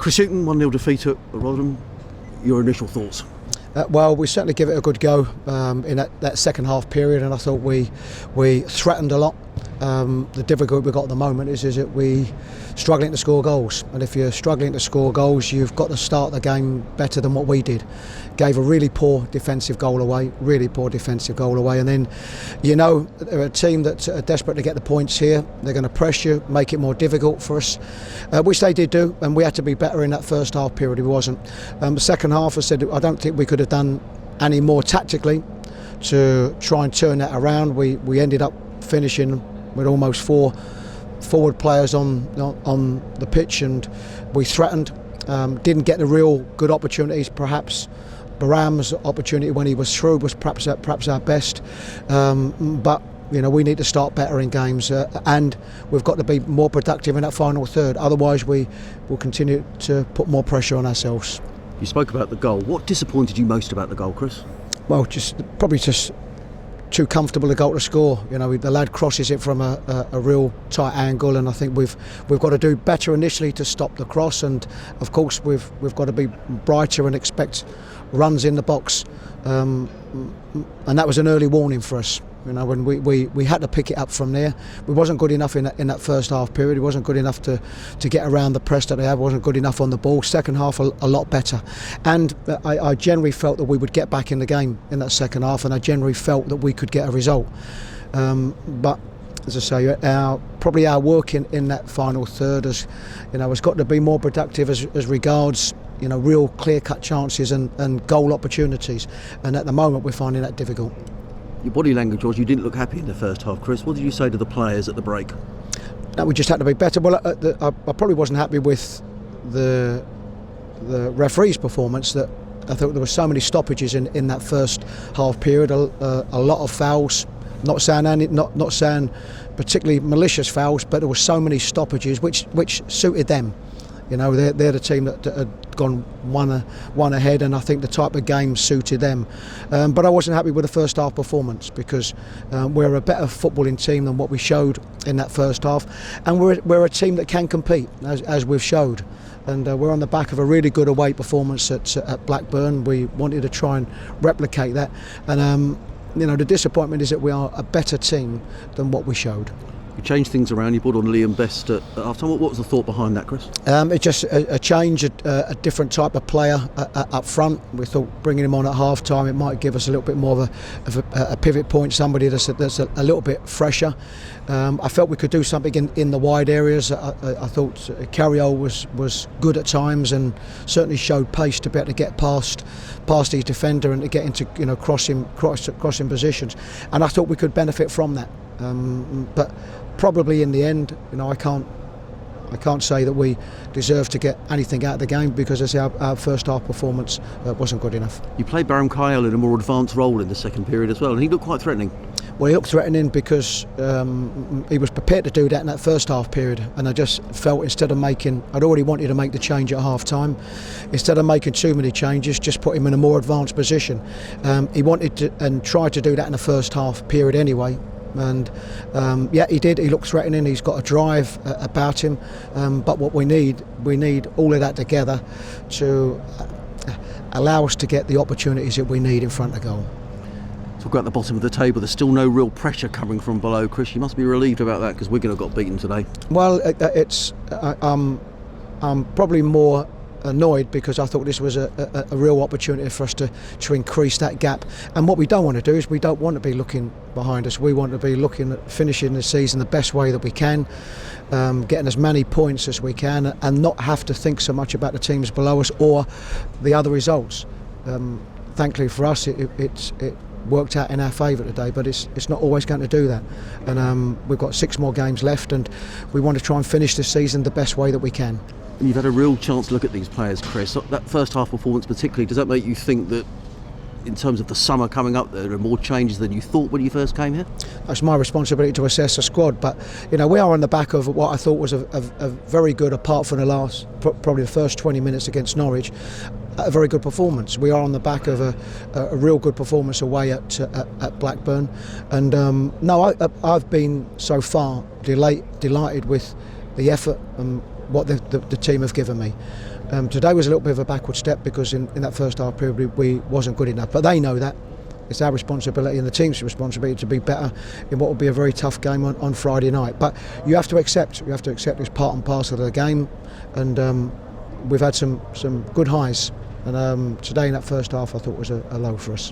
Chris Hughton, 1-0 defeat at Rotherham. Your initial thoughts? Well, we certainly give it a good go in that second half period, and I thought we threatened a lot. The difficulty we've got at the moment is that we struggling to score goals, and if you're struggling to score goals, you've got to start the game better than what we did. Gave a really poor defensive goal away, and then they're a team that are desperate to get the points here. They're going to press you, make it more difficult for us, which they did do, and we had to be better in that first half period. It wasn't. The second half, I said, I don't think we could have done any more tactically to try and turn that around. We ended up finishing with almost 4 forward players on the pitch, and we threatened. Didn't get the real good opportunities. Perhaps Baram's opportunity when he was through was perhaps our best, but we need to start better in games, and we've got to be more productive in that final third. Otherwise, we will continue to put more pressure on ourselves. You spoke about the goal. What disappointed you most about the goal, Chris? Well, probably too comfortable a goal to score. The lad crosses it from a real tight angle, and I think we've got to do better initially to stop the cross, and of course we've got to be brighter and expect runs in the box, and that was an early warning for us. When we had to pick it up from there. We wasn't good enough in that first half period. It wasn't good enough to get around the press that they had. Wasn't good enough on the ball. Second half a lot better, and I generally felt that we would get back in the game in that second half, and I generally felt that we could get a result. But as I say, probably our work in that final third has got to be more productive as regards real clear-cut chances and goal opportunities, and at the moment we're finding that difficult. Your body language was you didn't look happy in the first half, Chris. What did you say to the players at the break? No, we just had to be better. Well, I probably wasn't happy with the referee's performance. That I thought there were so many stoppages in that first half period. A lot of fouls. Not saying particularly malicious fouls, but there were so many stoppages which suited them. They're the team that had gone one ahead, and I think the type of game suited them. But I wasn't happy with the first half performance, because we're a better footballing team than what we showed in that first half, and we're a team that can compete, as we've showed. And we're on the back of a really good away performance at Blackburn. We wanted to try and replicate that, and the disappointment is that we are a better team than what we showed. You changed things around. You brought on Liam Best at half-time. What was the thought behind that, Chris? It's just a change, a different type of player up front. We thought bringing him on at half-time, it might give us a little bit more of a pivot point, somebody that's a little bit fresher. I felt we could do something in the wide areas. I thought Carriol was good at times, and certainly showed pace to be able to get past his defender and to get into crossing positions. And I thought we could benefit from that. But probably in the end, I can't say that we deserve to get anything out of the game, because our first half performance wasn't good enough. You played Baram Kyle in a more advanced role in the second period as well, and he looked quite threatening. Well, he looked threatening because he was prepared to do that in that first half period, and I just felt I'd already wanted to make the change at half time. Instead of making too many changes, just put him in a more advanced position. He wanted to and tried to do that in the first half period anyway. And he did. He looked threatening. He's got a drive about him. But what we need all of that together to allow us to get the opportunities that we need in front of goal. Talk about the bottom of the table. There's still no real pressure coming from below, Chris. You must be relieved about that, because Wigan have got beaten today. Well, I'm probably more annoyed, because I thought this was a real opportunity for us to increase that gap. And what we don't want to do is we don't want to be looking behind us. We want to be looking at finishing the season the best way that we can, getting as many points as we can, and not have to think so much about the teams below us or the other results. Thankfully for us, it worked out in our favour today, but it's not always going to do that. And we've got 6 more games left, and we want to try and finish this season the best way that we can. And you've had a real chance to look at these players, Chris. That first half performance particularly, does that make you think that in terms of the summer coming up there are more changes than you thought when you first came here? It's my responsibility to assess the squad, but we are on the back of what I thought was a very good, apart from probably the first 20 minutes against Norwich, a very good performance. We are on the back of a real good performance away at Blackburn, and I've been so far delighted with the effort what the team have given me. Today was a little bit of a backward step because in that first half period we wasn't good enough, but they know that. It's our responsibility and the team's responsibility to be better in what will be a very tough game on Friday night. But you have to accept it's part and parcel of the game, and we've had some good highs. And today in that first half I thought was a low for us.